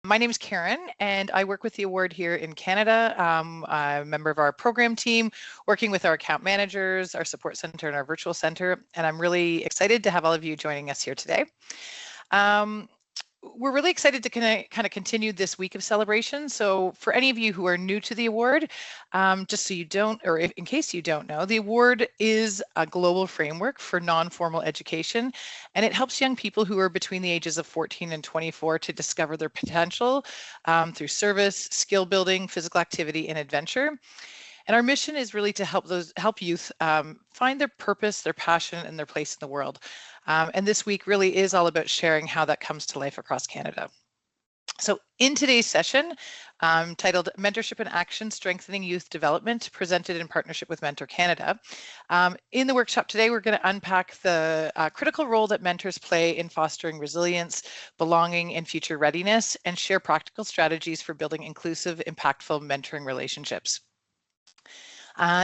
My name is Karen, and I work with the award here in Canada. I'm a member of our program team, working with our account managers, our support center, and our virtual center, and I'm really excited to have all of you joining us here today. We're really excited to kind of continue this week of celebration. So for any of you who are new to the award, just so you don't, or in case you don't know, the award is a global framework for non-formal education, and it helps young people who are between the ages of 14 and 24 to discover their potential through service, skill building, physical activity, and adventure. And our mission is really to help youth find their purpose, their passion, and their place in the world. And this week really is all about sharing how that comes to life across Canada. So in today's session, titled Mentorship and Action, Strengthening Youth Development, presented in partnership with Mentor Canada. In the workshop today, we're going to unpack the critical role that mentors play in fostering resilience, belonging, and future readiness, and share practical strategies for building inclusive, impactful mentoring relationships.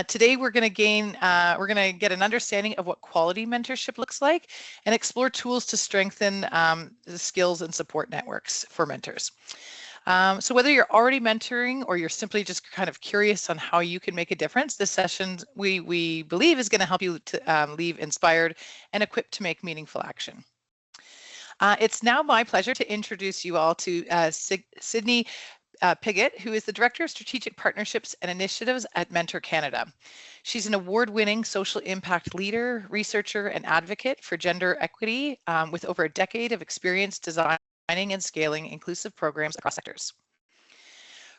Today, we're going to get an understanding of what quality mentorship looks like and explore tools to strengthen the skills and support networks for mentors. So whether you're already mentoring or you're simply just kind of curious on how you can make a difference, this session we believe is going to help you to leave inspired and equipped to make meaningful action. It's now my pleasure to introduce you all to Sydney Piggott, who is the Director of Strategic Partnerships and Initiatives at Mentor Canada. She's an award-winning social impact leader, researcher, and advocate for gender equity with over a decade of experience designing and scaling inclusive programs across sectors.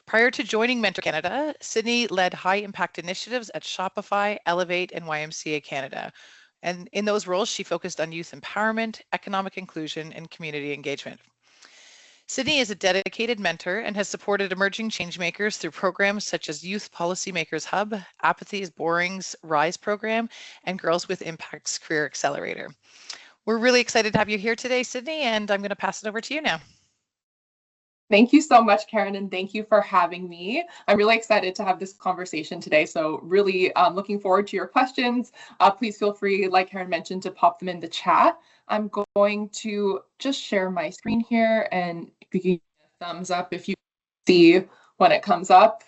Prior to joining Mentor Canada, Sydney led high-impact initiatives at Shopify, Elevate, and YMCA Canada. And in those roles, she focused on youth empowerment, economic inclusion, and community engagement. Sydney is a dedicated mentor and has supported emerging changemakers through programs such as Youth Policymakers Hub, Apathy is Boring's RISE program, and Girls with Impact's Career Accelerator. We're really excited to have you here today, Sydney, and I'm going to pass it over to you now. Thank you so much, Karen, and thank you for having me. I'm really excited to have this conversation today, so really looking forward to your questions. Please feel free, like Karen mentioned, to pop them in the chat. I'm going to just share my screen here, and you can give a thumbs up if you see when it comes up.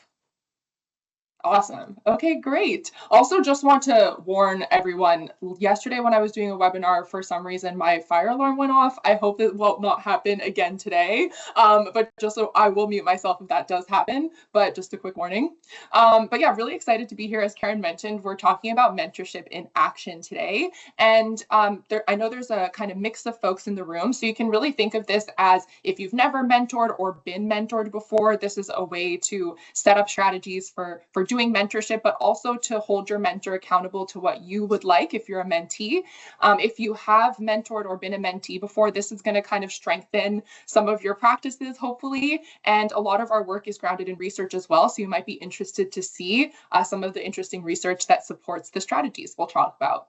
Awesome. Okay, great. Also, just want to warn everyone, yesterday when I was doing a webinar, for some reason, my fire alarm went off. I hope it will not happen again today, but just so I will mute myself if that does happen, but just a quick warning. But yeah, really excited to be here. As Karen mentioned, we're talking about mentorship in action today. And I know there's a kind of mix of folks in the room, so you can really think of this as if you've never mentored or been mentored before, this is a way to set up strategies for doing mentorship, but also to hold your mentor accountable to what you would like if you're a mentee. If you have mentored or been a mentee before, this is going to kind of strengthen some of your practices, hopefully. And a lot of our work is grounded in research as well. So you might be interested to see some of the interesting research that supports the strategies we'll talk about.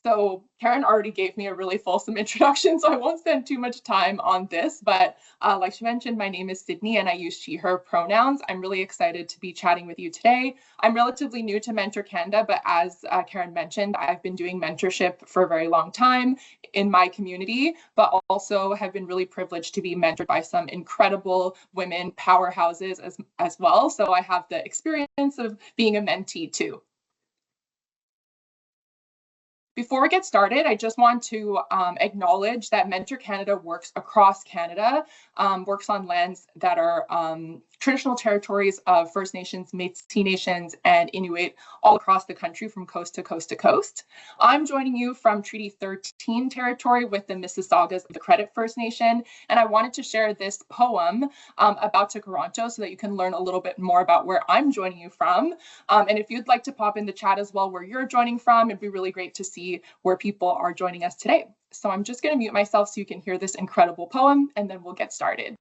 So Karen already gave me a really fulsome introduction, so I won't spend too much time on this, but like she mentioned, my name is Sydney and I use she, her pronouns. I'm really excited to be chatting with you today. I'm relatively new to Mentor Canada, but as Karen mentioned, I've been doing mentorship for a very long time in my community, but also have been really privileged to be mentored by some incredible women powerhouses as well. So I have the experience of being a mentee too. Before we get started, I just want to acknowledge that Mentor Canada works across Canada, works on lands that are traditional territories of First Nations, Métis Nations, and Inuit all across the country from coast to coast to coast. I'm joining you from Treaty 13 territory with the Mississaugas of the Credit First Nation, and I wanted to share this poem about Toronto so that you can learn a little bit more about where I'm joining you from. And if you'd like to pop in the chat as well where you're joining from, it'd be really great to see where people are joining us today. So I'm just going to mute myself so you can hear this incredible poem, and then we'll get started.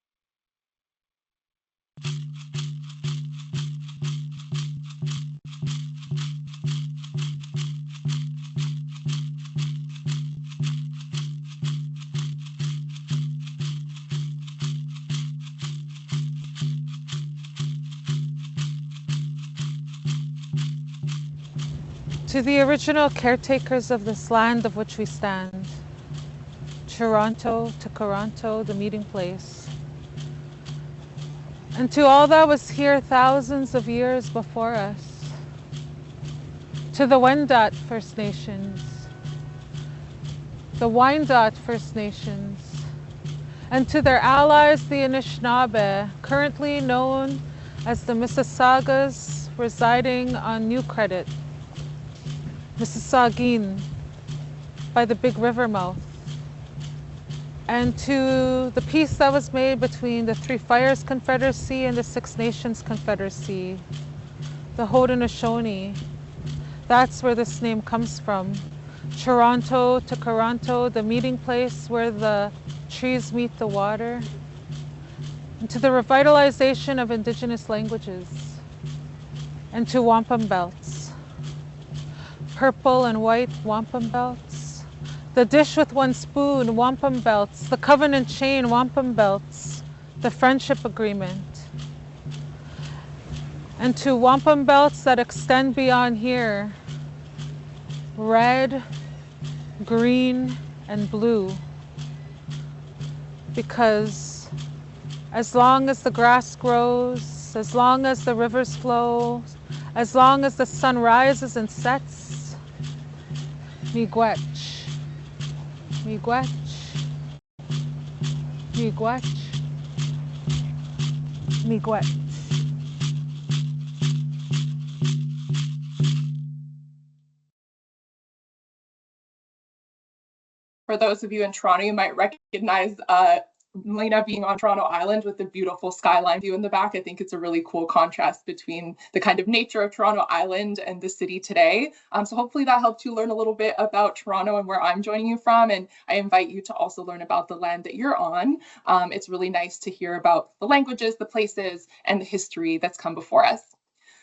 To the original caretakers of this land of which we stand, Toronto to Toronto, the meeting place. And to all that was here thousands of years before us. To the Wendat First Nations, the Wyandot First Nations, and to their allies, the Anishinaabe, currently known as the Mississaugas, residing on New Credit, Mississaugan, by the Big River mouth, and to the peace that was made between the Three Fires Confederacy and the Six Nations Confederacy, the Haudenosaunee. That's where this name comes from. Toronto to Toronto, the meeting place where the trees meet the water, and to the revitalization of Indigenous languages, and to wampum belts, purple and white wampum belts, the dish with one spoon wampum belts, the covenant chain wampum belts, the friendship agreement, and to wampum belts that extend beyond here, red, green, and blue, because as long as the grass grows, as long as the rivers flow, as long as the sun rises and sets, miigwech, miigwech, miigwech, miigwech. For those of you in Toronto, you might recognize Lena being on Toronto Island with the beautiful skyline view in the back. I think it's a really cool contrast between the kind of nature of Toronto Island and the city today. So hopefully that helped you learn a little bit about Toronto and where I'm joining you from. And I invite you to also learn about the land that you're on. It's really nice to hear about the languages, the places, and the history that's come before us.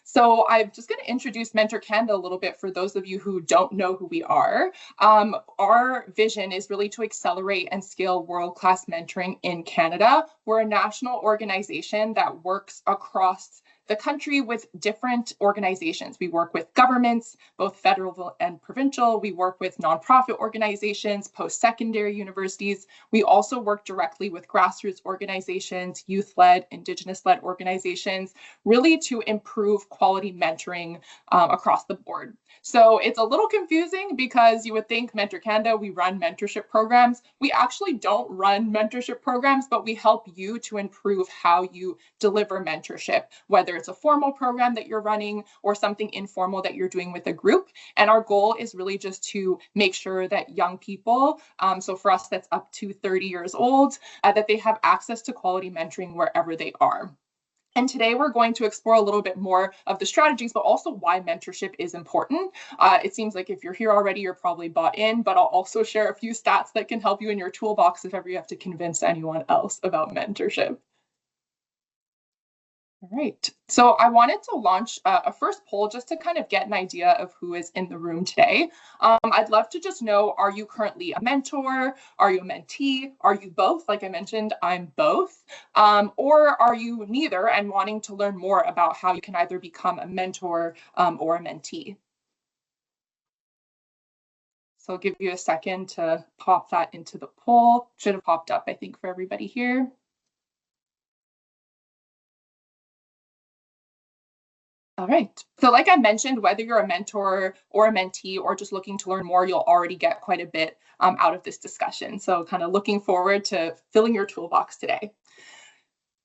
So I'm just going to introduce Mentor Canada a little bit for those of you who don't know who we are. Our vision is really to accelerate and scale world-class mentoring in Canada. We're a national organization that works across the country with different organizations. We work with governments, both federal and provincial. We work with nonprofit organizations, post-secondary universities. We also work directly with grassroots organizations, youth-led, Indigenous-led organizations, really to improve quality mentoring across the board. So it's a little confusing because you would think Mentor Canada, we run mentorship programs. We actually don't run mentorship programs, but we help you to improve how you deliver mentorship, whether it's a formal program that you're running or something informal that you're doing with a group. And our goal is really just to make sure that young people, so for us that's up to 30 years old, that they have access to quality mentoring wherever they are. And today we're going to explore a little bit more of the strategies, but also why mentorship is important. It seems like if you're here already, you're probably bought in, but I'll also share a few stats that can help you in your toolbox if ever you have to convince anyone else about mentorship. All right, so I wanted to launch a first poll just to kind of get an idea of who is in the room today. I'd love to just know, are you currently a mentor? Are you a mentee? Are you both? Like I mentioned, I'm both. Or are you neither and wanting to learn more about how you can either become a mentor or a mentee? So I'll give you a second to pop that into the poll. Should have popped up, I think, for everybody here. All right. So like I mentioned, whether you're a mentor or a mentee or just looking to learn more, you'll already get quite a bit out of this discussion. So kind of looking forward to filling your toolbox today.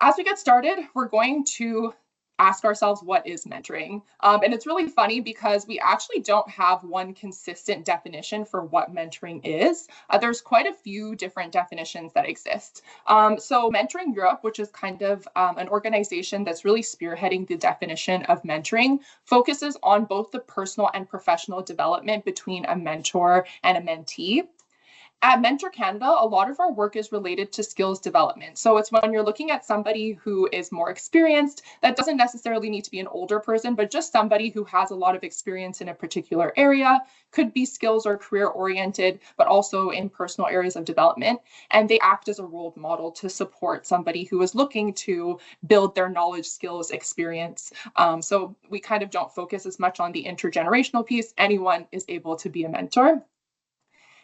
As we get started, we're going to ask ourselves, what is mentoring? And it's really funny because we actually don't have one consistent definition for what mentoring is. There's quite a few different definitions that exist. So Mentoring Europe, which is kind of an organization that's really spearheading the definition of mentoring, focuses on both the personal and professional development between a mentor and a mentee. At Mentor Canada, a lot of our work is related to skills development. So it's when you're looking at somebody who is more experienced, that doesn't necessarily need to be an older person, but just somebody who has a lot of experience in a particular area, could be skills or career oriented, but also in personal areas of development. And they act as a role model to support somebody who is looking to build their knowledge, skills, experience. So we kind of don't focus as much on the intergenerational piece. Anyone is able to be a mentor.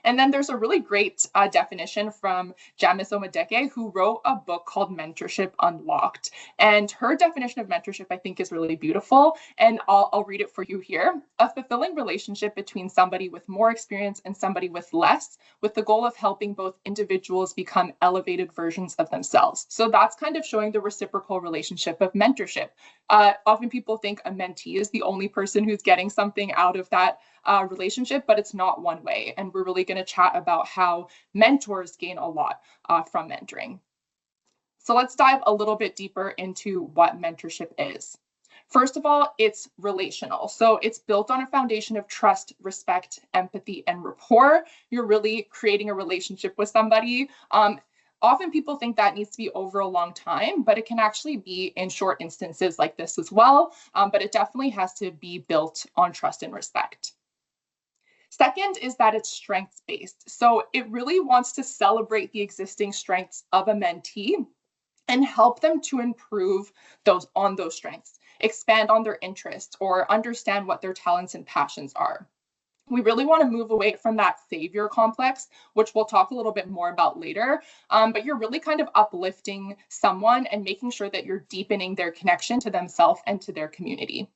And then there's a really great definition from Jamis Omadeke, who wrote a book called Mentorship Unlocked. And her definition of mentorship, I think, is really beautiful. And I'll read it for you here. A fulfilling relationship between somebody with more experience and somebody with less, with the goal of helping both individuals become elevated versions of themselves. So that's kind of showing the reciprocal relationship of mentorship. Often people think a mentee is the only person who's getting something out of that relationship, but it's not one way. And we're really going to chat about how mentors gain a lot from mentoring. So let's dive a little bit deeper into what mentorship is. First of all, it's relational. So it's built on a foundation of trust, respect, empathy, and rapport. You're really creating a relationship with somebody. Often people think that needs to be over a long time, but it can actually be in short instances like this as well. But it definitely has to be built on trust and respect. Second is that it's strengths-based. So it really wants to celebrate the existing strengths of a mentee and help them to improve those strengths, expand on their interests, or understand what their talents and passions are. We really want to move away from that savior complex, which we'll talk a little bit more about later, but you're really kind of uplifting someone and making sure that you're deepening their connection to themselves and to their community.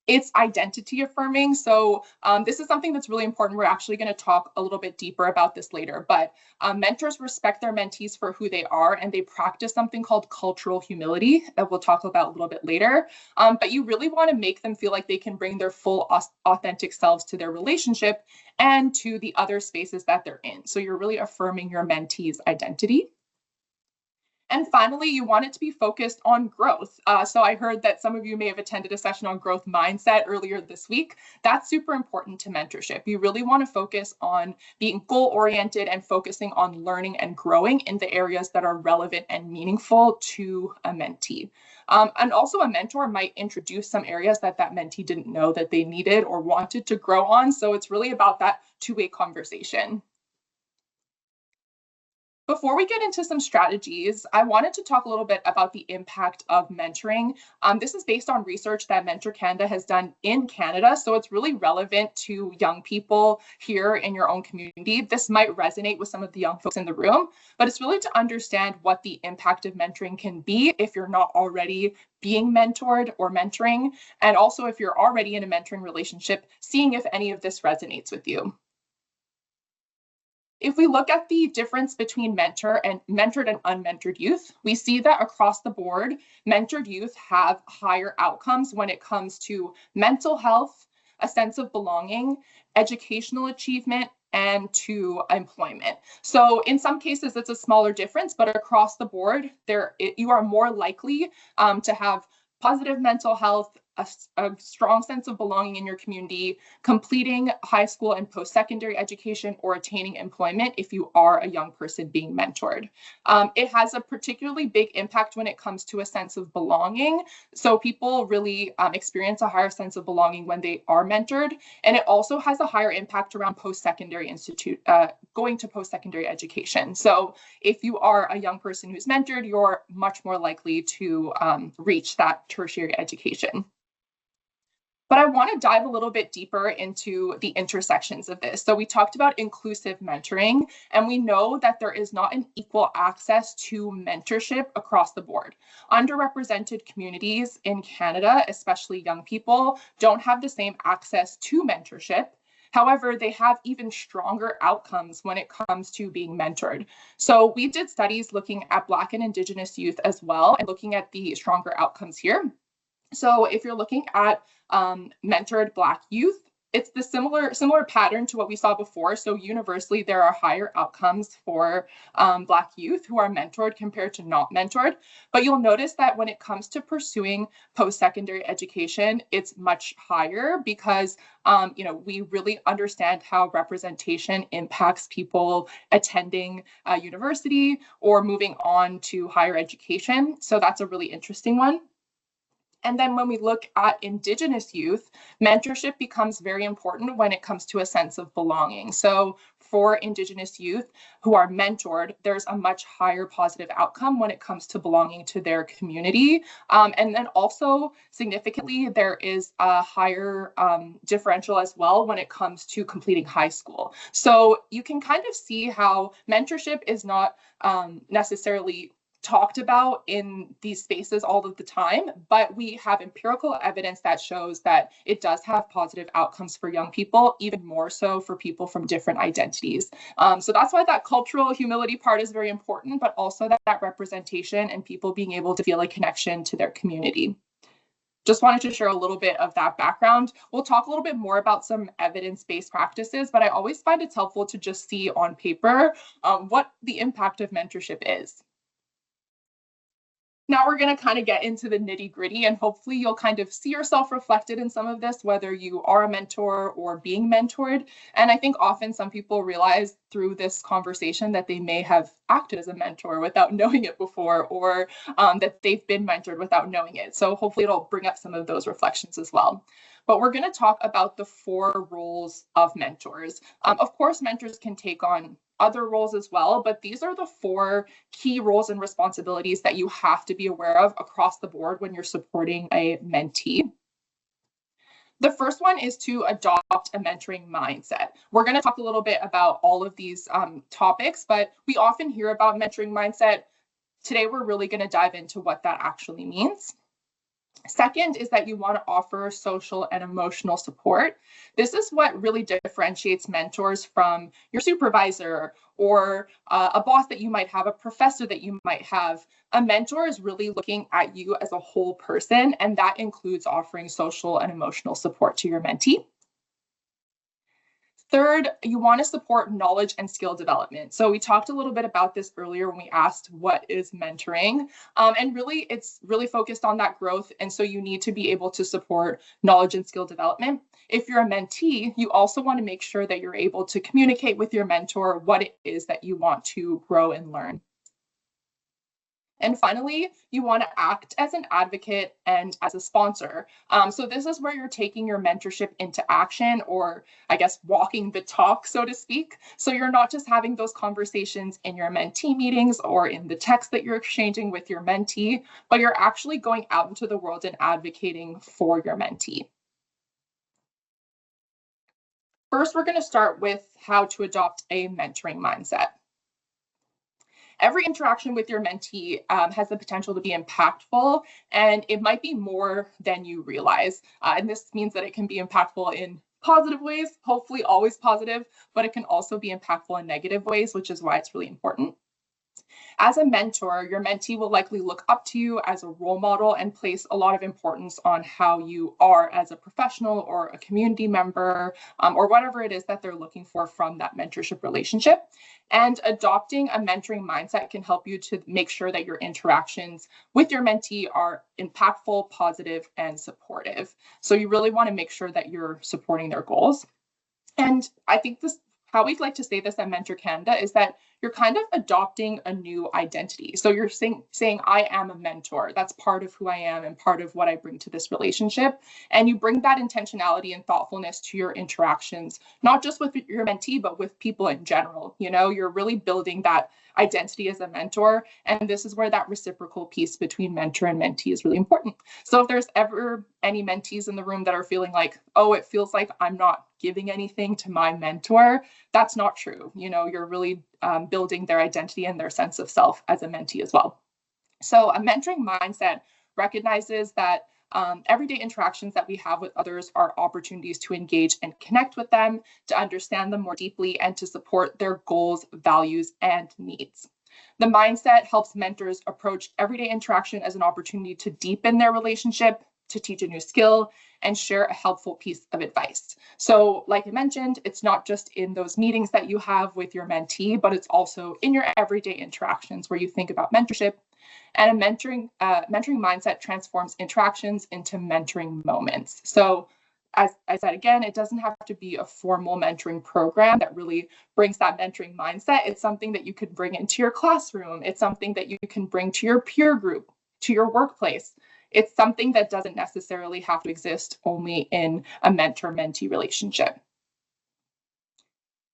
It's identity affirming. So this is something that's really important. We're actually going to talk a little bit deeper about this later, but mentors respect their mentees for who they are, and they practice something called cultural humility that we'll talk about a little bit later. But you really want to make them feel like they can bring their full authentic selves to their relationship and to the other spaces that they're in. So you're really affirming your mentee's identity. And finally, you want it to be focused on growth. So I heard that some of you may have attended a session on growth mindset earlier this week. That's super important to mentorship. You really want to focus on being goal-oriented and focusing on learning and growing in the areas that are relevant and meaningful to a mentee. And also a mentor might introduce some areas that mentee didn't know that they needed or wanted to grow on. So it's really about that two-way conversation. Before we get into some strategies, I wanted to talk a little bit about the impact of mentoring. This is based on research that Mentor Canada has done in Canada, so it's really relevant to young people here in your own community. This might resonate with some of the young folks in the room, but it's really to understand what the impact of mentoring can be if you're not already being mentored or mentoring, and also if you're already in a mentoring relationship, seeing if any of this resonates with you. If we look at the difference between mentored and unmentored youth, we see that across the board, mentored youth have higher outcomes when it comes to mental health, a sense of belonging, educational achievement, and to employment. So in some cases, it's a smaller difference, but across the board, you are more likely to have positive mental health, a strong sense of belonging in your community, completing high school and post-secondary education, or attaining employment if you are a young person being mentored. It has a particularly big impact when it comes to a sense of belonging. So people really experience a higher sense of belonging when they are mentored. And it also has a higher impact around going to post-secondary education. So if you are a young person who's mentored, you're much more likely to reach that tertiary education. But I want to dive a little bit deeper into the intersections of this. So we talked about inclusive mentoring, and we know that there is not an equal access to mentorship across the board. Underrepresented communities in Canada, especially young people, don't have the same access to mentorship. However, they have even stronger outcomes when it comes to being mentored. So we did studies looking at Black and Indigenous youth as well, and looking at the stronger outcomes here. So if you're looking at mentored Black youth, it's the similar pattern to what we saw before. So universally, there are higher outcomes for Black youth who are mentored compared to not mentored. But you'll notice that when it comes to pursuing post-secondary education, it's much higher because we really understand how representation impacts people attending university or moving on to higher education. So that's a really interesting one. And then when we look at Indigenous youth, mentorship becomes very important when it comes to a sense of belonging. So for Indigenous youth who are mentored, there's a much higher positive outcome when it comes to belonging to their community. And then also significantly, there is a higher differential as well when it comes to completing high school. So you can kind of see how mentorship is not necessarily talked about in these spaces all of the time, but we have empirical evidence that shows that it does have positive outcomes for young people, even more so for people from different identities. So that's why that cultural humility part is very important, but also that representation and people being able to feel a connection to their community. Just wanted to share a little bit of that background. We'll talk a little bit more about some evidence-based practices, but I always find it's helpful to just see on paper what the impact of mentorship is. Now we're going to kind of get into the nitty gritty, and hopefully you'll kind of see yourself reflected in some of this, whether you are a mentor or being mentored. And I think often some people realize through this conversation that they may have acted as a mentor without knowing it before, or that they've been mentored without knowing it. So hopefully it'll bring up some of those reflections as well. But we're going to talk about the 4 roles of mentors. Of course, mentors can take on other roles as well, but these are the 4 key roles and responsibilities that you have to be aware of across the board when you're supporting a mentee. The first one is to adopt a mentoring mindset. We're going to talk a little bit about all of these topics, but we often hear about mentoring mindset. Today, we're really going to dive into what that actually means. Second is that you want to offer social and emotional support. This is what really differentiates mentors from your supervisor or a boss that you might have, a professor that you might have. A mentor is really looking at you as a whole person, and that includes offering social and emotional support to your mentee. Third, you want to support knowledge and skill development. So we talked a little bit about this earlier when we asked what is mentoring, and really it's really focused on that growth. And so you need to be able to support knowledge and skill development. If you're a mentee, you also want to make sure that you're able to communicate with your mentor what it is that you want to grow and learn. And finally, you want to act as an advocate and as a sponsor. So this is where you're taking your mentorship into action, or I guess walking the talk, so to speak. So you're not just having those conversations in your mentee meetings or in the text that you're exchanging with your mentee, but you're actually going out into the world and advocating for your mentee. First, we're going to start with how to adopt a mentoring mindset. Every interaction with your mentee has the potential to be impactful, and it might be more than you realize. And this means that it can be impactful in positive ways, hopefully always positive, but it can also be impactful in negative ways, which is why it's really important. As a mentor, your mentee will likely look up to you as a role model and place a lot of importance on how you are as a professional or a community member, or whatever it is that they're looking for from that mentorship relationship. And adopting a mentoring mindset can help you to make sure that your interactions with your mentee are impactful, positive, and supportive. So you really want to make sure that you're supporting their goals. And I think how we'd like to say this at Mentor Canada is that you're kind of adopting a new identity. So you're saying, I am a mentor. That's part of who I am and part of what I bring to this relationship. And you bring that intentionality and thoughtfulness to your interactions, not just with your mentee, but with people in general. You know, you're really building that identity as a mentor. And this is where that reciprocal piece between mentor and mentee is really important. So if there's ever any mentees in the room that are feeling like, oh, it feels like I'm not giving anything to my mentor, that's not true. You know, you're really building their identity and their sense of self as a mentee as well. So a mentoring mindset recognizes that everyday interactions that we have with others are opportunities to engage and connect with them, to understand them more deeply, and to support their goals, values, and needs. The mindset helps mentors approach everyday interaction as an opportunity to deepen their relationship, to teach a new skill, and share a helpful piece of advice. So like I mentioned, it's not just in those meetings that you have with your mentee, but it's also in your everyday interactions where you think about mentorship. And a mentoring mindset transforms interactions into mentoring moments. So as I said, again, it doesn't have to be a formal mentoring program that really brings that mentoring mindset. It's something that you could bring into your classroom. It's something that you can bring to your peer group, to your workplace. It's something that doesn't necessarily have to exist only in a mentor-mentee relationship.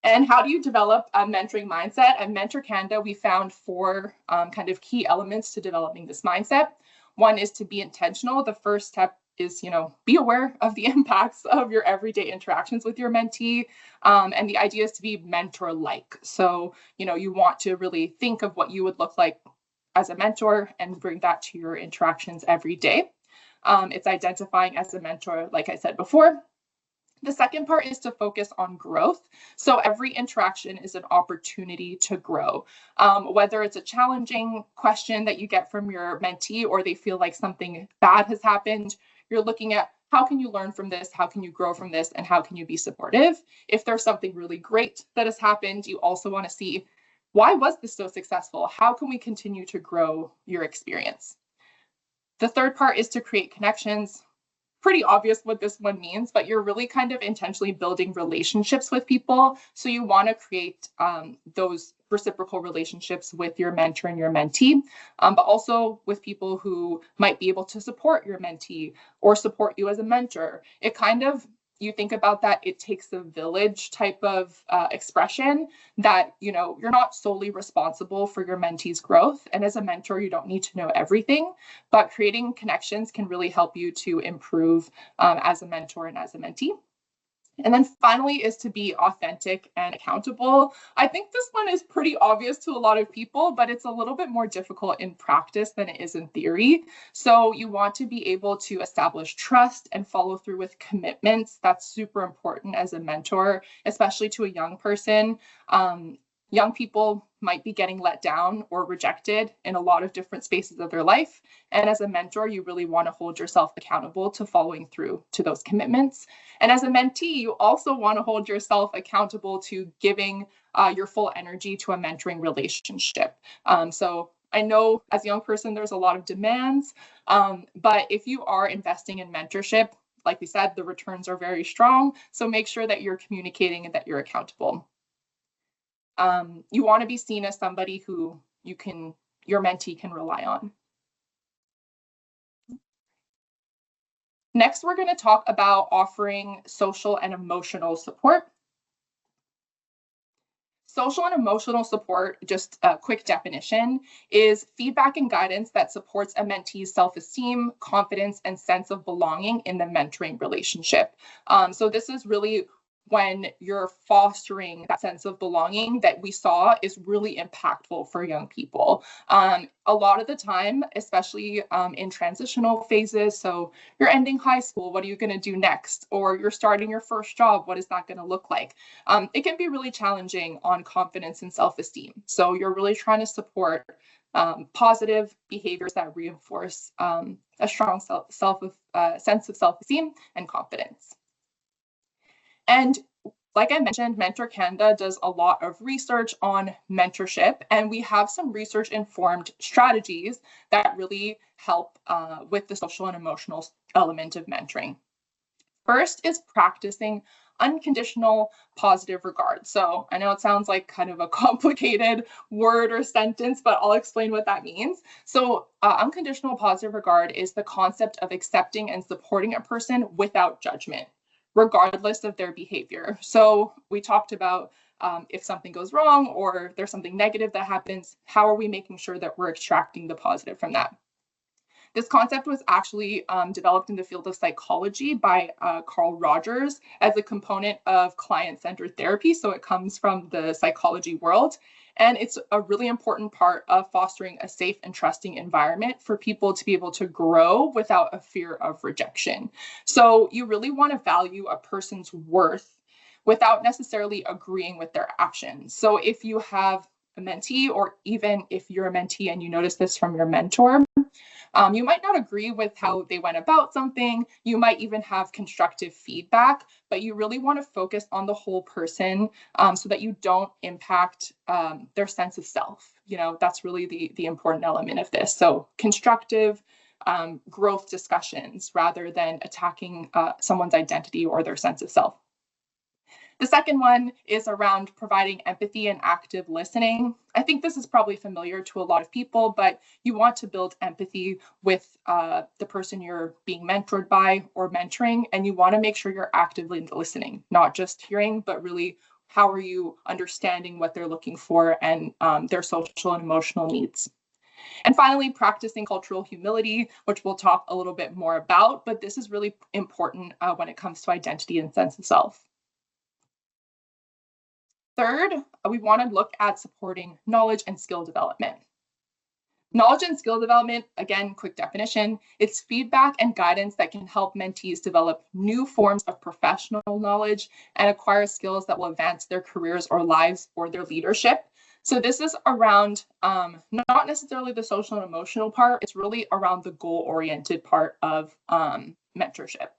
And how do you develop a mentoring mindset? At Mentor Canada, we found four kind of key elements to developing this mindset. One is to be intentional. The first step is, be aware of the impacts of your everyday interactions with your mentee. And the idea is to be mentor-like. So, you want to really think of what you would look like as a mentor and bring that to your interactions every day. It's identifying as a mentor, like I said before. The second part is to focus on growth. So every interaction is an opportunity to grow. Whether it's a challenging question that you get from your mentee or they feel like something bad has happened, you're looking at how can you learn from this, how can you grow from this, and how can you be supportive? If there's something really great that has happened, you also want to see, why was this so successful? How can we continue to grow your experience? The third part is to create connections. Pretty obvious what this one means, but you're really kind of intentionally building relationships with people. So you want to create those reciprocal relationships with your mentor and your mentee, but also with people who might be able to support your mentee or support you as a mentor. It kind of, you think about that, it takes a village type of expression that, you're not solely responsible for your mentee's growth. And as a mentor, you don't need to know everything, but creating connections can really help you to improve as a mentor and as a mentee. And then finally is to be authentic and accountable. I think this one is pretty obvious to a lot of people, but it's a little bit more difficult in practice than it is in theory. So you want to be able to establish trust and follow through with commitments. That's super important as a mentor, especially to a young person. Young people might be getting let down or rejected in a lot of different spaces of their life. And as a mentor, you really want to hold yourself accountable to following through to those commitments. And as a mentee, you also want to hold yourself accountable to giving your full energy to a mentoring relationship. So I know as a young person, there's a lot of demands, but if you are investing in mentorship, like we said, the returns are very strong. So make sure that you're communicating and that you're accountable. You want to be seen as somebody who your mentee can rely on. Next, we're going to talk about offering social and emotional support. Social and emotional support, just a quick definition, is feedback and guidance that supports a mentee's self-esteem, confidence, and sense of belonging in the mentoring relationship. So this is really when you're fostering that sense of belonging that we saw is really impactful for young people. A lot of the time, especially in transitional phases, so you're ending high school, what are you going to do next? Or you're starting your first job, what is that going to look like? It can be really challenging on confidence and self-esteem. So you're really trying to support positive behaviors that reinforce a strong sense of self-esteem and confidence. And like I mentioned, Mentor Canada does a lot of research on mentorship, and we have some research-informed strategies that really help with the social and emotional element of mentoring. First is practicing unconditional positive regard. So I know it sounds like kind of a complicated word or sentence, but I'll explain what that means. So unconditional positive regard is the concept of accepting and supporting a person without judgment, regardless of their behavior. So we talked about if something goes wrong or there's something negative that happens, how are we making sure that we're extracting the positive from that? This concept was actually developed in the field of psychology by Carl Rogers as a component of client-centered therapy. So it comes from the psychology world. And it's a really important part of fostering a safe and trusting environment for people to be able to grow without a fear of rejection. So you really want to value a person's worth without necessarily agreeing with their actions. So if you have a mentee, or even if you're a mentee and you notice this from your mentor, you might not agree with how they went about something. You might even have constructive feedback, but you really want to focus on the whole person so that you don't impact their sense of self. That's really the important element of this. So constructive growth discussions rather than attacking someone's identity or their sense of self. The second one is around providing empathy and active listening. I think this is probably familiar to a lot of people, but you want to build empathy with the person you're being mentored by or mentoring, and you want to make sure you're actively listening, not just hearing, but really how are you understanding what they're looking for and their social and emotional needs. And finally, practicing cultural humility, which we'll talk a little bit more about, but this is really important when it comes to identity and sense of self. Third, we want to look at supporting knowledge and skill development. Knowledge and skill development, again, quick definition, it's feedback and guidance that can help mentees develop new forms of professional knowledge and acquire skills that will advance their careers or lives or their leadership. So this is around not necessarily the social and emotional part, it's really around the goal-oriented part of mentorship.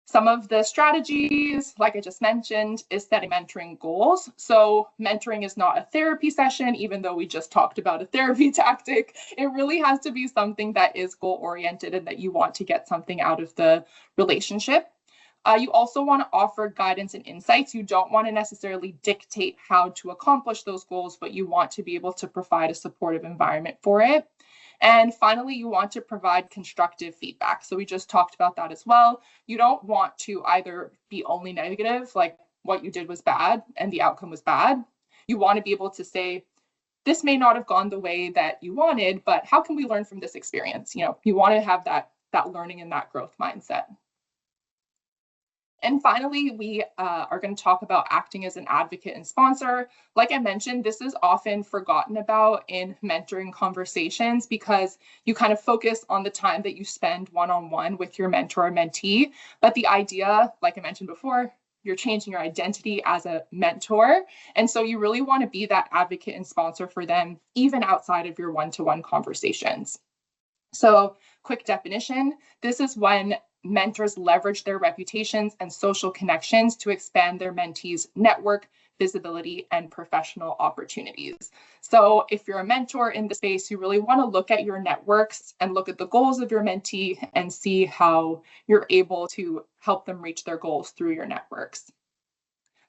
Some of the strategies, like I just mentioned, is setting mentoring goals. So mentoring is not a therapy session, even though we just talked about a therapy tactic. It really has to be something that is goal-oriented and that you want to get something out of the relationship. You also want to offer guidance and insights. You don't want to necessarily dictate how to accomplish those goals, but you want to be able to provide a supportive environment for it. And finally, you want to provide constructive feedback. So we just talked about that as well. You don't want to either be only negative, like what you did was bad and the outcome was bad. You want to be able to say, this may not have gone the way that you wanted, but how can we learn from this experience? You know, you want to have that learning and that growth mindset. And finally, we are going to talk about acting as an advocate and sponsor. Like I mentioned, this is often forgotten about in mentoring conversations because you kind of focus on the time that you spend one-on-one with your mentor or mentee. But the idea, like I mentioned before, you're changing your identity as a mentor. And so you really want to be that advocate and sponsor for them, even outside of your one-to-one conversations. So quick definition, this is when mentors leverage their reputations and social connections to expand their mentees' network, visibility, and professional opportunities. So if you're a mentor in the space, you really want to look at your networks and look at the goals of your mentee and see how you're able to help them reach their goals through your networks.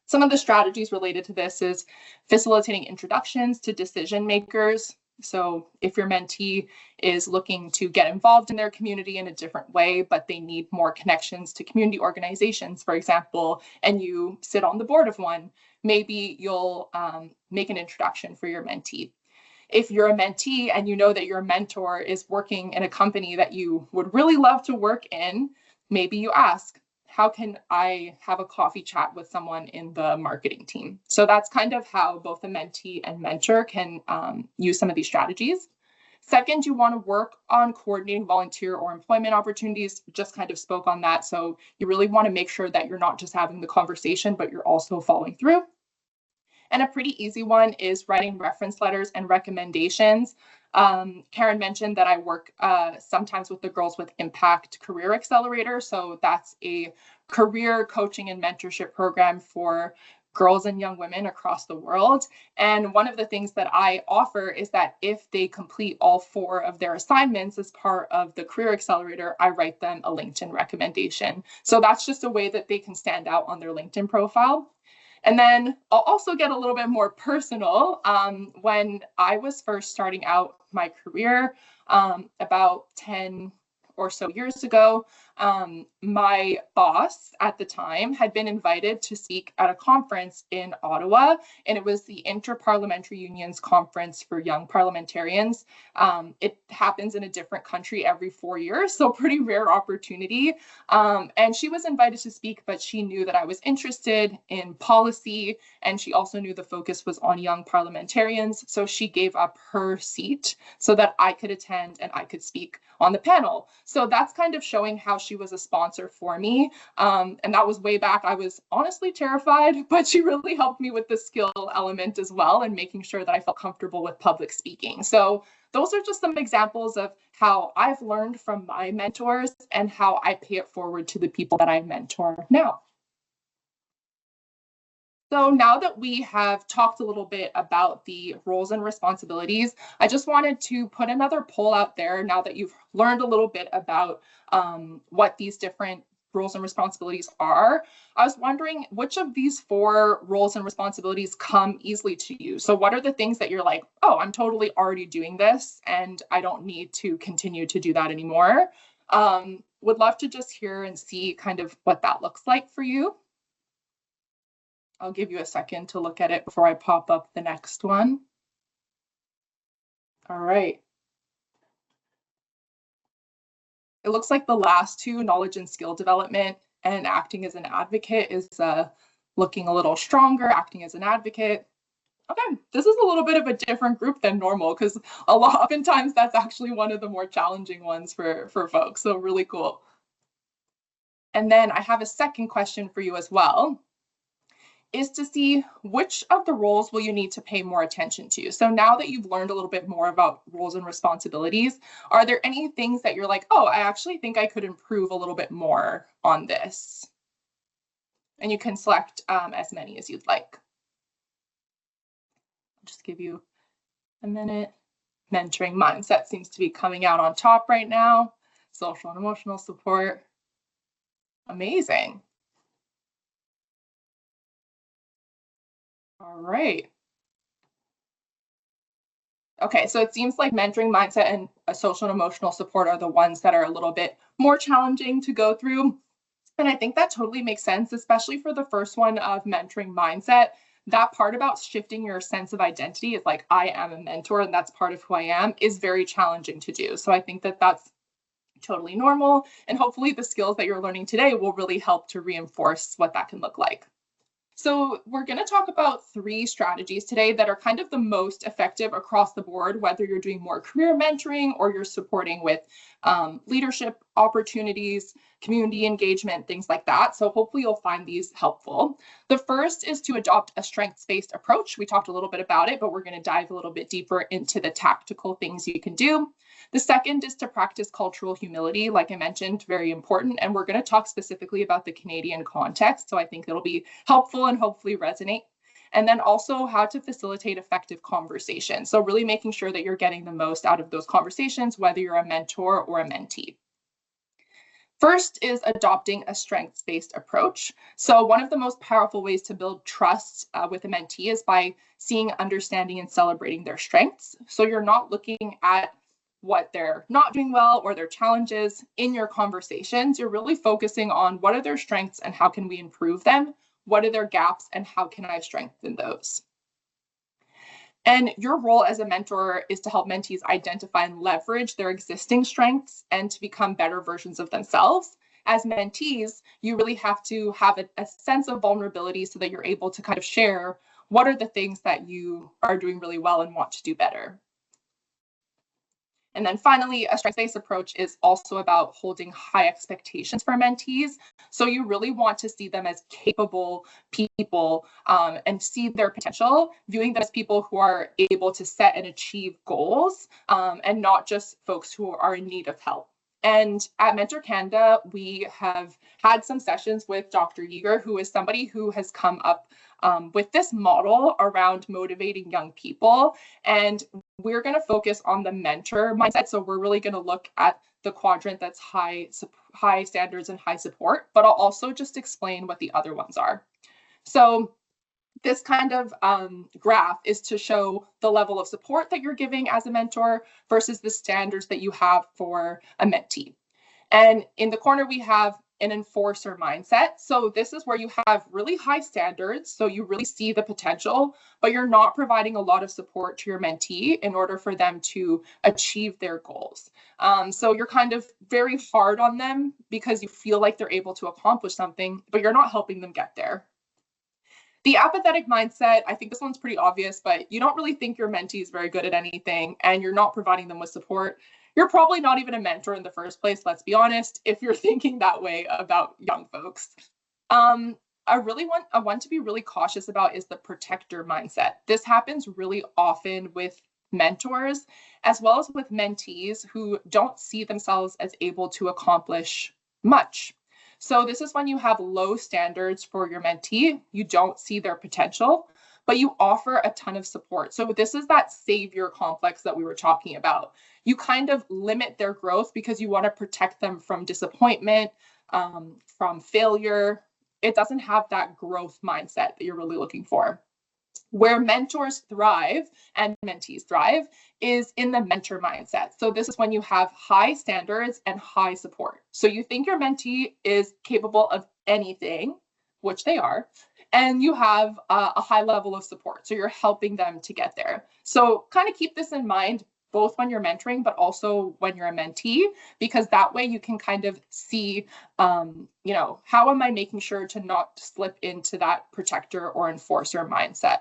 Some of the strategies related to this is facilitating introductions to decision makers. So if your mentee is looking to get involved in their community in a different way, but they need more connections to community organizations, for example, and you sit on the board of one, maybe you'll make an introduction for your mentee. If you're a mentee and you know that your mentor is working in a company that you would really love to work in, maybe you ask, how can I have a coffee chat with someone in the marketing team? So that's kind of how both a mentee and mentor can use some of these strategies. Second, you want to work on coordinating volunteer or employment opportunities. Just kind of spoke on that. So you really want to make sure that you're not just having the conversation, but you're also following through. And a pretty easy one is writing reference letters and recommendations. Karen mentioned that I work sometimes with the Girls with Impact Career Accelerator. So that's a career coaching and mentorship program for girls and young women across the world. And one of the things that I offer is that if they complete all 4 of their assignments as part of the Career Accelerator, I write them a LinkedIn recommendation. So that's just a way that they can stand out on their LinkedIn profile. And then I'll also get a little bit more personal. When I was first starting out my career about 10 or so years ago, my boss at the time had been invited to speak at a conference in Ottawa, and it was the Interparliamentary Union's Conference for Young Parliamentarians. It happens in a different country every 4 years, so pretty rare opportunity. And she was invited to speak, but she knew that I was interested in policy, and she also knew the focus was on young parliamentarians, so she gave up her seat so that I could attend and I could speak on the panel. So that's kind of showing how she was a sponsor for me. And that was way back. I was honestly terrified, but she really helped me with the skill element as well and making sure that I felt comfortable with public speaking. So those are just some examples of how I've learned from my mentors and how I pay it forward to the people that I mentor now. So now that we have talked a little bit about the roles and responsibilities, I just wanted to put another poll out there now that you've learned a little bit about what these different roles and responsibilities are. I was wondering which of these 4 roles and responsibilities come easily to you. So what are the things that you're like, oh, I'm totally already doing this and I don't need to continue to do that anymore? Would love to just hear and see kind of what that looks like for you. I'll give you a second to look at it before I pop up the next one. All right. It looks like the last two, knowledge and skill development and acting as an advocate, is looking a little stronger, acting as an advocate. Okay, this is a little bit of a different group than normal, because oftentimes that's actually one of the more challenging ones for folks, so really cool. And then I have a second question for you as well, is to see which of the roles will you need to pay more attention to. So now that you've learned a little bit more about roles and responsibilities, are there any things that you're like, oh, I actually think I could improve a little bit more on this? And you can select as many as you'd like. I'll just give you a minute. Mentoring mindset seems to be coming out on top right now. Social and emotional support. Amazing. All right. Okay, so it seems like mentoring mindset and social and emotional support are the ones that are a little bit more challenging to go through. And I think that totally makes sense, especially for the first one of mentoring mindset. That part about shifting your sense of identity is like, I am a mentor and that's part of who I am, is very challenging to do. So I think that that's totally normal. And hopefully the skills that you're learning today will really help to reinforce what that can look like. So we're going to talk about 3 strategies today that are kind of the most effective across the board, whether you're doing more career mentoring or you're supporting with leadership opportunities, community engagement, things like that. So hopefully you'll find these helpful. The first is to adopt a strengths-based approach. We talked a little bit about it, but we're going to dive a little bit deeper into the tactical things you can do. The second is to practice cultural humility, like I mentioned, very important. And we're going to talk specifically about the Canadian context. So I think it'll be helpful and hopefully resonate. And then also how to facilitate effective conversation. So really making sure that you're getting the most out of those conversations, whether you're a mentor or a mentee. First is adopting a strengths-based approach. So one of the most powerful ways to build trust with a mentee is by seeing, understanding, and celebrating their strengths. So you're not looking at what they're not doing well or their challenges in your conversations. You're really focusing on what are their strengths and how can we improve them? What are their gaps and how can I strengthen those? And your role as a mentor is to help mentees identify and leverage their existing strengths and to become better versions of themselves. As mentees, you really have to have a sense of vulnerability so that you're able to kind of share what are the things that you are doing really well and want to do better. And then finally, a strengths-based approach is also about holding high expectations for mentees. So you really want to see them as capable people and see their potential, viewing them as people who are able to set and achieve goals and not just folks who are in need of help. And at Mentor Canada, we have had some sessions with Dr. Yeager, who is somebody who has come up with this model around motivating young people. And we're going to focus on the mentor mindset. So we're really going to look at the quadrant that's high standards and high support, but I'll also just explain what the other ones are. So this kind of graph is to show the level of support that you're giving as a mentor versus the standards that you have for a mentee. And in the corner, we have an enforcer mindset. So this is where you have really high standards. So you really see the potential, but you're not providing a lot of support to your mentee in order for them to achieve their goals. So you're kind of very hard on them because you feel like they're able to accomplish something, but you're not helping them get there. The apathetic mindset, I think this one's pretty obvious, but you don't really think your mentee is very good at anything and you're not providing them with support. You're probably not even a mentor in the first place, let's be honest, if you're thinking that way about young folks. I want to be really cautious about is the protector mindset. This happens really often with mentors, as well as with mentees who don't see themselves as able to accomplish much. So this is when you have low standards for your mentee, you don't see their potential, but you offer a ton of support. So this is that savior complex that we were talking about. You kind of limit their growth because you want to protect them from disappointment, from failure. It doesn't have that growth mindset that you're really looking for. Where mentors thrive and mentees thrive is in the mentor mindset. So this is when you have high standards and high support. So you think your mentee is capable of anything, which they are, and you have a high level of support. So you're helping them to get there. So kind of keep this in mind, both when you're mentoring, but also when you're a mentee, because that way you can kind of see, how am I making sure to not slip into that protector or enforcer mindset.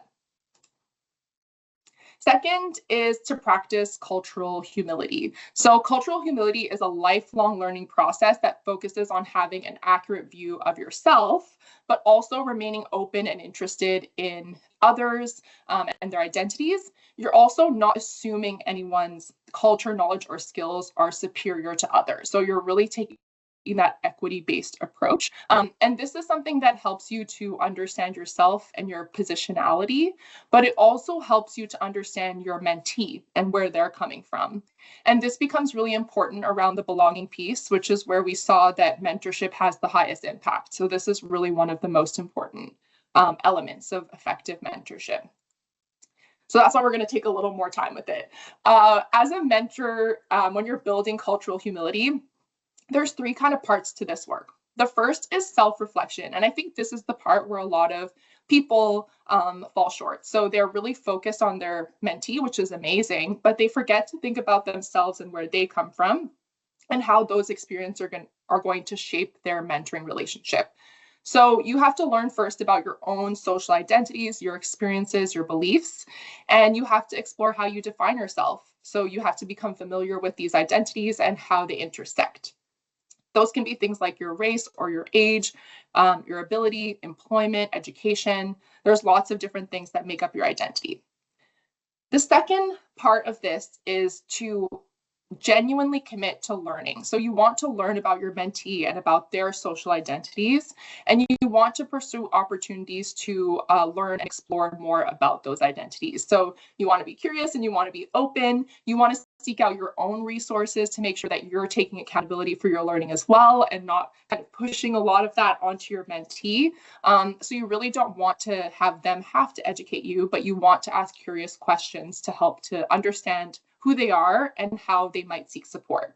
Second is to practice cultural humility. So cultural humility is a lifelong learning process that focuses on having an accurate view of yourself, but also remaining open and interested in others and their identities. You're also not assuming anyone's culture, knowledge, or skills are superior to others. So you're really taking that equity-based approach. And this is something that helps you to understand yourself and your positionality, but it also helps you to understand your mentee and where they're coming from. And this becomes really important around the belonging piece, which is where we saw that mentorship has the highest impact. So this is really one of the most important elements of effective mentorship. So that's why we're going to take a little more time with it. As a mentor, when you're building cultural humility, there's three kind of parts to this work. The first is self-reflection. And I think this is the part where a lot of people fall short. So they're really focused on their mentee, which is amazing, but they forget to think about themselves and where they come from and how those experiences are going to shape their mentoring relationship. So you have to learn first about your own social identities, your experiences, your beliefs, and you have to explore how you define yourself. So you have to become familiar with these identities and how they intersect. Those can be things like your race or your age, your ability, employment, education. There's lots of different things that make up your identity. The second part of this is to genuinely commit to learning. So you want to learn about your mentee and about their social identities, and you want to pursue opportunities to learn and explore more about those identities. So you want to be curious and you want to be open. You want to seek out your own resources to make sure that you're taking accountability for your learning as well and not kind of pushing a lot of that onto your mentee. So you really don't want to have them have to educate you, but you want to ask curious questions to help to understand who they are and how they might seek support.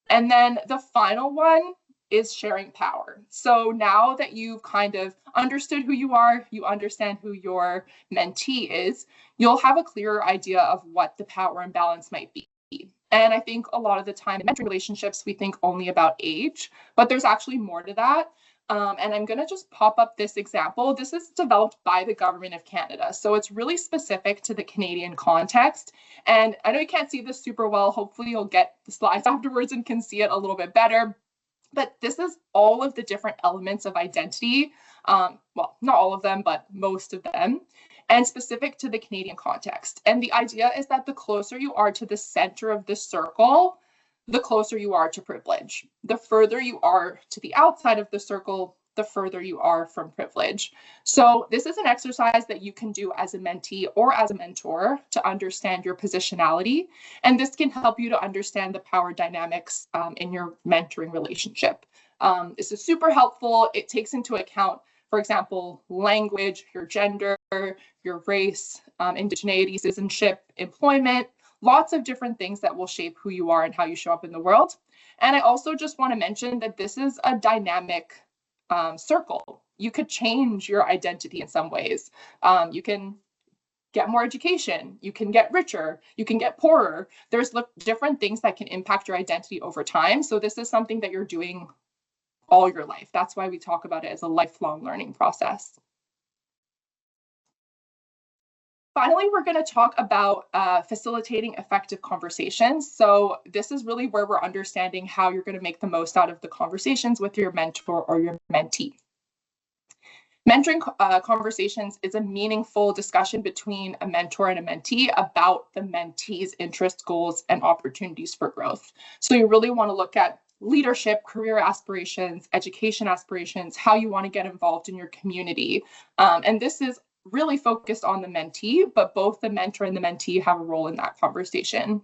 And then the final one is sharing power. So now that you've kind of understood who you are, you understand who your mentee is, you'll have a clearer idea of what the power imbalance might be. And I think a lot of the time in mentoring relationships, we think only about age, but there's actually more to that. And I'm going to just pop up this example. This is developed by the Government of Canada. So it's really specific to the Canadian context. And I know you can't see this super well. Hopefully you'll get the slides afterwards and can see it a little bit better. But this is all of the different elements of identity. Well, not all of them, but most of them, and specific to the Canadian context. And the idea is that the closer you are to the center of the circle, the closer you are to privilege. The further you are to the outside of the circle, the further you are from privilege. So this is an exercise that you can do as a mentee or as a mentor to understand your positionality. And this can help you to understand the power dynamics in your mentoring relationship. This is super helpful. It takes into account, for example, language, your gender, your race, indigeneity, citizenship, employment, lots of different things that will shape who you are and how you show up in the world. And I also just want to mention that this is a dynamic circle. You could change your identity in some ways. You can get more education, you can get richer, you can get poorer. There's different things that can impact your identity over time. So this is something that you're doing all your life. That's why we talk about it as a lifelong learning process. Finally, we're going to talk about facilitating effective conversations. So this is really where we're understanding how you're going to make the most out of the conversations with your mentor or your mentee. Mentoring conversations is a meaningful discussion between a mentor and a mentee about the mentee's interests, goals, and opportunities for growth. So you really want to look at leadership, career aspirations, education aspirations, how you want to get involved in your community. And this is really focused on the mentee, but both the mentor and the mentee have a role in that conversation.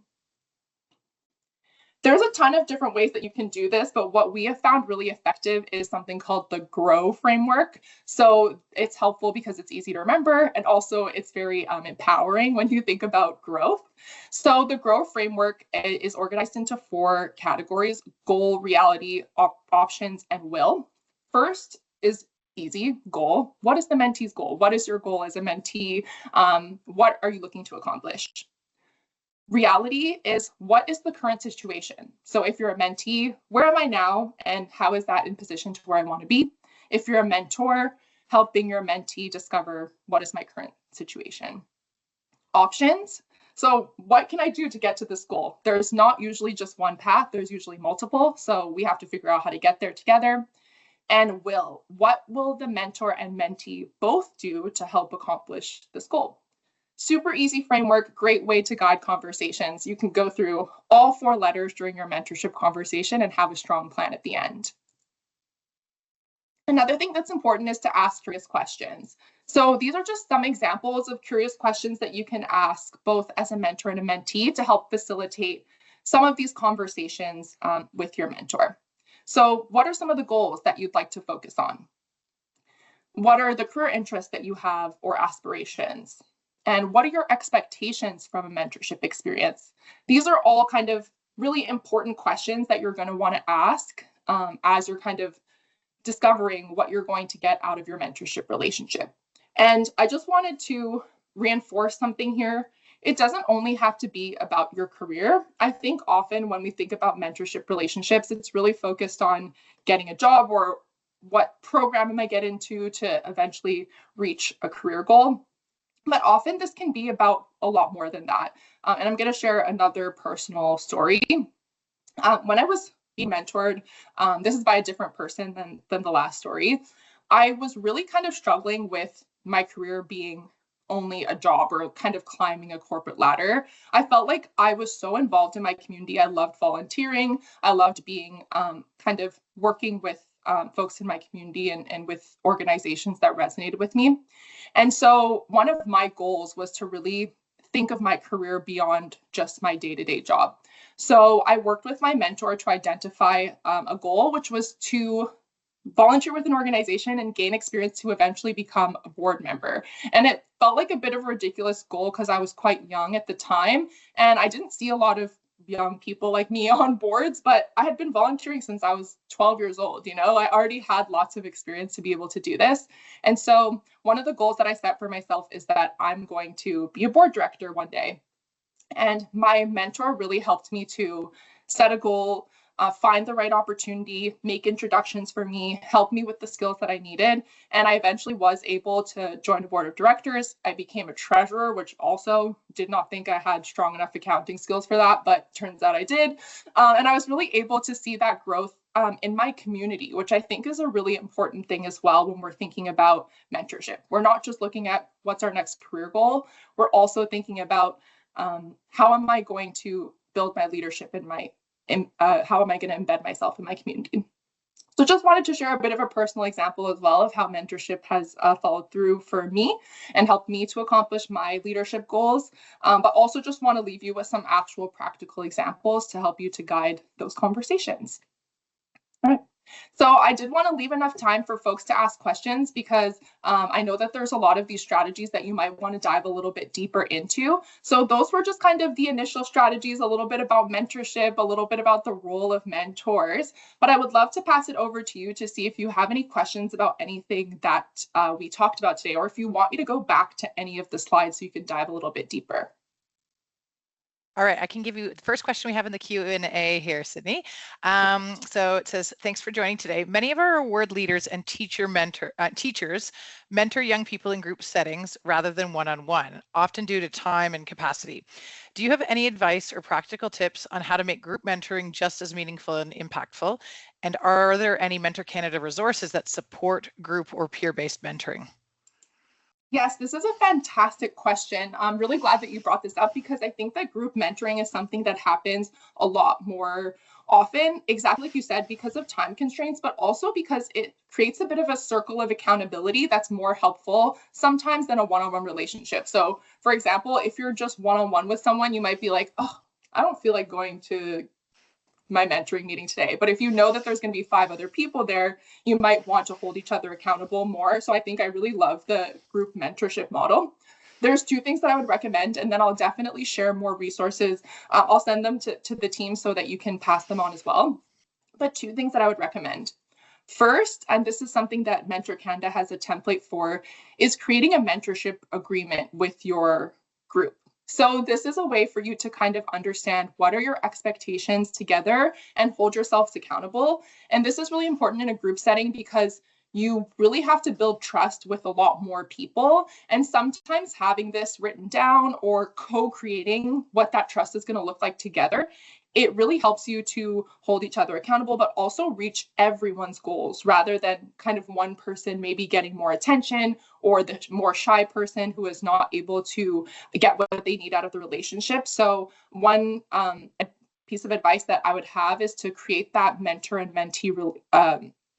There's a ton of different ways that you can do this, but what we have found really effective is something called the GROW framework. So it's helpful because it's easy to remember, and also it's very empowering when you think about growth. So the GROW framework is organized into 4 categories: goal, reality, options, and will. First is Easy. Goal. What is the mentee's goal? What is your goal as a mentee? What are you looking to accomplish? Reality is, what is the current situation? So if you're a mentee, where am I now? And how is that in position to where I want to be? If you're a mentor, helping your mentee discover what is my current situation. Options. So what can I do to get to this goal? There's not usually just one path. There's usually multiple. So we have to figure out how to get there together. And what will the mentor and mentee both do to help accomplish this goal? Super easy framework, great way to guide conversations. You can go through all 4 letters during your mentorship conversation and have a strong plan at the end. Another thing that's important is to ask curious questions. So these are just some examples of curious questions that you can ask both as a mentor and a mentee to help facilitate some of these conversations with your mentor. So what are some of the goals that you'd like to focus on? What are the career interests that you have or aspirations? And what are your expectations from a mentorship experience? These are all kind of really important questions that you're going to want to ask as you're kind of discovering what you're going to get out of your mentorship relationship. And I just wanted to reinforce something here. It doesn't only have to be about your career. I think often when we think about mentorship relationships, it's really focused on getting a job or what program am I get into to eventually reach a career goal. But often this can be about a lot more than that. And I'm going to share another personal story. When I was being mentored, this is by a different person than the last story, I was really kind of struggling with my career being only a job or kind of climbing a corporate ladder. I felt like I was so involved in my community. I loved volunteering. I loved being kind of working with folks in my community and with organizations that resonated with me. And so one of my goals was to really think of my career beyond just my day-to-day job. So I worked with my mentor to identify a goal, which was to volunteer with an organization and gain experience to eventually become a board member. And it felt like a bit of a ridiculous goal because I was quite young at the time and I didn't see a lot of young people like me on boards, but I had been volunteering since I was 12 years old. You know, I already had lots of experience to be able to do this. And so one of the goals that I set for myself is that I'm going to be a board director one day. And my mentor really helped me to set a goal, find the right opportunity, make introductions for me, help me with the skills that I needed. And I eventually was able to join the board of directors. I became a treasurer, which also did not think I had strong enough accounting skills for that, but turns out I did. And I was really able to see that growth in my community, which I think is a really important thing as well when we're thinking about mentorship. We're not just looking at what's our next career goal. We're also thinking about how am I going to build my leadership how am I going to embed myself in my community? So just wanted to share a bit of a personal example as well of how mentorship has followed through for me and helped me to accomplish my leadership goals, but also just want to leave you with some actual practical examples to help you to guide those conversations. All right. So I did want to leave enough time for folks to ask questions because I know that there's a lot of these strategies that you might want to dive a little bit deeper into. So those were just kind of the initial strategies, a little bit about mentorship, a little bit about the role of mentors. But I would love to pass it over to you to see if you have any questions about anything that we talked about today, or if you want me to go back to any of the slides so you can dive a little bit deeper. All right, I can give you the first question we have in the Q&A here, Sydney. So it says, thanks for joining today. Many of our award leaders and teachers mentor young people in group settings rather than one-on-one, often due to time and capacity. Do you have any advice or practical tips on how to make group mentoring just as meaningful and impactful? And are there any Mentor Canada resources that support group or peer-based mentoring? Yes, this is a fantastic question. I'm really glad that you brought this up because I think that group mentoring is something that happens a lot more often, exactly like you said, because of time constraints, but also because it creates a bit of a circle of accountability that's more helpful sometimes than a one-on-one relationship. So for example, if you're just one-on-one with someone, you might be like, oh, I don't feel like going to my mentoring meeting today. But if you know that there's going to be 5 other people there, you might want to hold each other accountable more. So I think I really love the group mentorship model. There's 2 things that I would recommend, and then I'll definitely share more resources. I'll send them to the team so that you can pass them on as well. But 2 things that I would recommend. First, and this is something that Mentor Canada has a template for, is creating a mentorship agreement with your group. So this is a way for you to kind of understand what are your expectations together and hold yourselves accountable. And this is really important in a group setting because you really have to build trust with a lot more people. And sometimes having this written down or co-creating what that trust is going to look like together, it really helps you to hold each other accountable, but also reach everyone's goals rather than kind of one person maybe getting more attention or the more shy person who is not able to get what they need out of the relationship. So one piece of advice that I would have is to create that mentor and mentee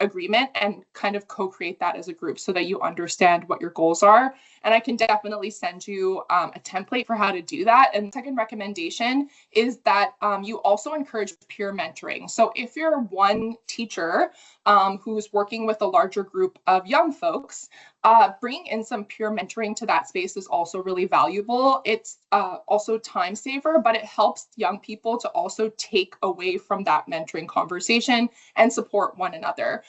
agreement and kind of co-create that as a group so that you understand what your goals are. And I can definitely send you a template for how to do that. And the second recommendation is that you also encourage peer mentoring. So if you're one teacher who's working with a larger group of young folks, bringing in some peer mentoring to that space is also really valuable. It's also time saver, but it helps young people to also take away from that mentoring conversation and support one another.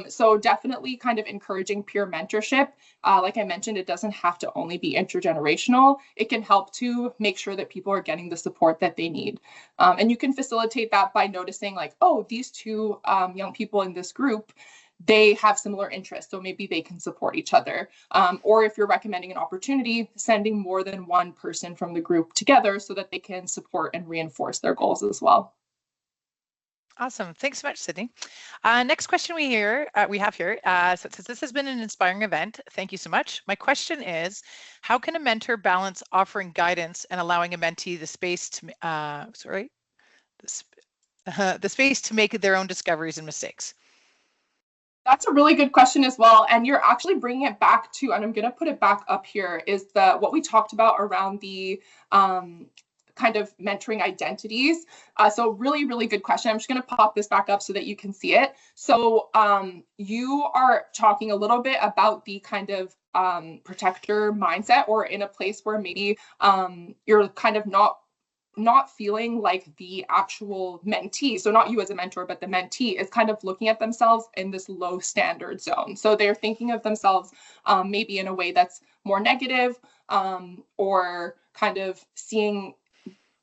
So definitely kind of encouraging peer mentorship. Like I mentioned, it doesn't have to only be intergenerational. It can help to make sure that people are getting the support that they need. And you can facilitate that by noticing like, oh, these two young people in this group, they have similar interests, so maybe they can support each other. Or if you're recommending an opportunity, sending more than one person from the group together so that they can support and reinforce their goals as well. Awesome. Thanks so much, Sydney. Next question we have here. So it says, this has been an inspiring event. Thank you so much. My question is, how can a mentor balance offering guidance and allowing a mentee the space to, the space to make their own discoveries and mistakes? That's a really good question as well. And you're actually bringing it back to, and I'm going to put it back up here, is what we talked about around the kind of mentoring identities. So really, really good question. I'm just going to pop this back up so that you can see it. So you are talking a little bit about the kind of protector mindset, or in a place where maybe you're kind of not feeling like the actual mentee, so not you as a mentor, but the mentee is kind of looking at themselves in this low standard zone. So they're thinking of themselves maybe in a way that's more negative, or kind of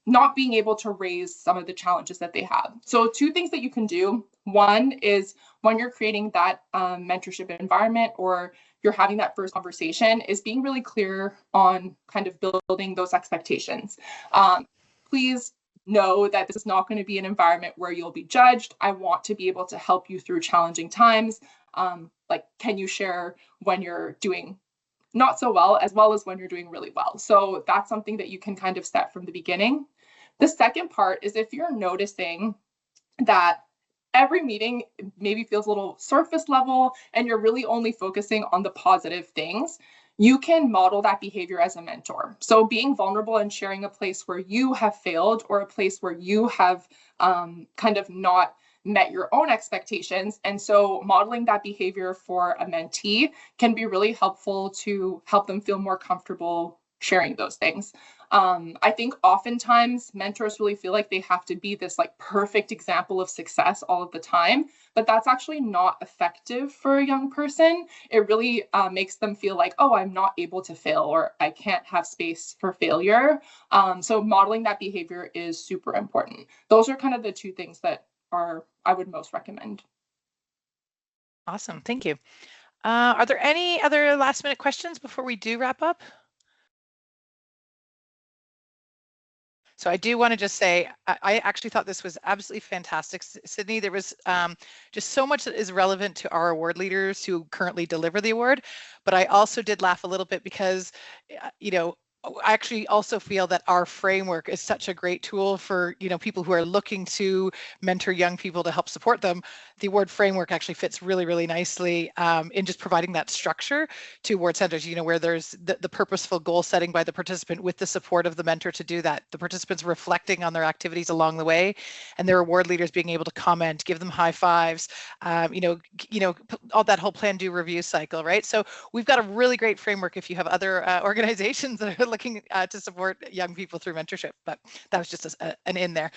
not being able to raise some of the challenges that they have. So two things that you can do. One is when you're creating that mentorship environment, or you're having that first conversation, is being really clear on kind of building those expectations. Please know that this is not going to be an environment where you'll be judged. I want to be able to help you through challenging times. Like, can you share when you're doing not so well as when you're doing really well? So that's something that you can kind of set from the beginning. The second part is if you're noticing that every meeting maybe feels a little surface level and you're really only focusing on the positive things, you can model that behavior as a mentor. So being vulnerable and sharing a place where you have failed, or a place where you have kind of not met your own expectations. And so modeling that behavior for a mentee can be really helpful to help them feel more comfortable sharing those things. I think oftentimes mentors really feel like they have to be this like perfect example of success all of the time, but that's actually not effective for a young person. It really makes them feel like, oh, I'm not able to fail, or I can't have space for failure. So modeling that behavior is super important. Those are kind of the two things that I would most recommend. Awesome. Thank you. Are there any other last minute questions before we do wrap up? So I do want to just say, I actually thought this was absolutely fantastic, Sydney. There was just so much that is relevant to our award leaders who currently deliver the award. But I also did laugh a little bit because, you know, I actually also feel that our framework is such a great tool for, you know, people who are looking to mentor young people to help support them. The award framework actually fits really, really nicely in just providing that structure to award centers, you know, where there's the purposeful goal setting by the participant with the support of the mentor to do that. The participants reflecting on their activities along the way, and their award leaders being able to comment, give them high fives, you know, all that whole plan, do, review cycle, right? So we've got a really great framework if you have other organizations that are looking to support young people through mentorship, but that was just an in there.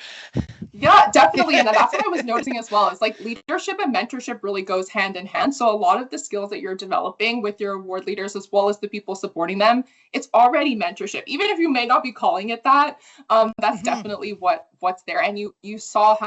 Yeah, definitely. And that's what I was noticing as well. It's like leadership and mentorship really goes hand in hand. So a lot of the skills that you're developing with your award leaders, as well as the people supporting them, it's already mentorship. Even if you may not be calling it that, that's definitely what's there. And you saw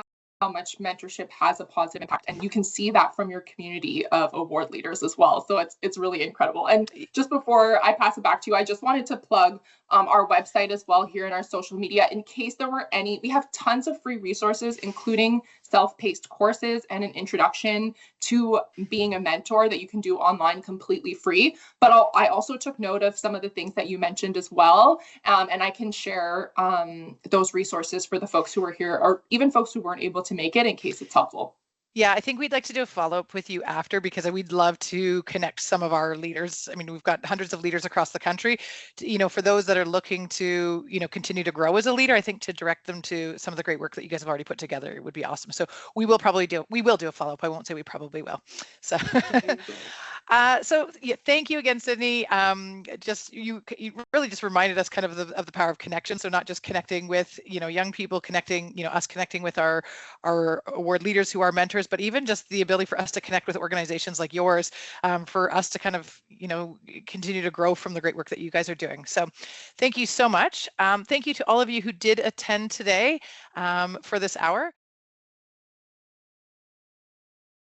how much mentorship has a positive impact, and you can see that from your community of award leaders as well. So it's really incredible. And just before I pass it back to you, I just wanted to plug our website as well here in our social media in case there were any. We have tons of free resources, including self-paced courses and an introduction to being a mentor that you can do online completely free. But I also took note of some of the things that you mentioned as well, and I can share those resources for the folks who are here, or even folks who weren't able to make it, in case it's helpful. Yeah, I think we'd like to do a follow-up with you after, because we'd love to connect some of our leaders. I mean, we've got hundreds of leaders across the country. For those that are looking to, continue to grow as a leader, I think to direct them to some of the great work that you guys have already put together would be awesome. So we will do a follow-up. I won't say we probably will. So, thank you again, Sydney. You really just reminded us kind of the power of connection. So not just connecting with, young people, us connecting with our award leaders who are mentors, but even just the ability for us to connect with organizations like yours, for us to kind of, continue to grow from the great work that you guys are doing. So thank you so much. Thank you to all of you who did attend today for this hour.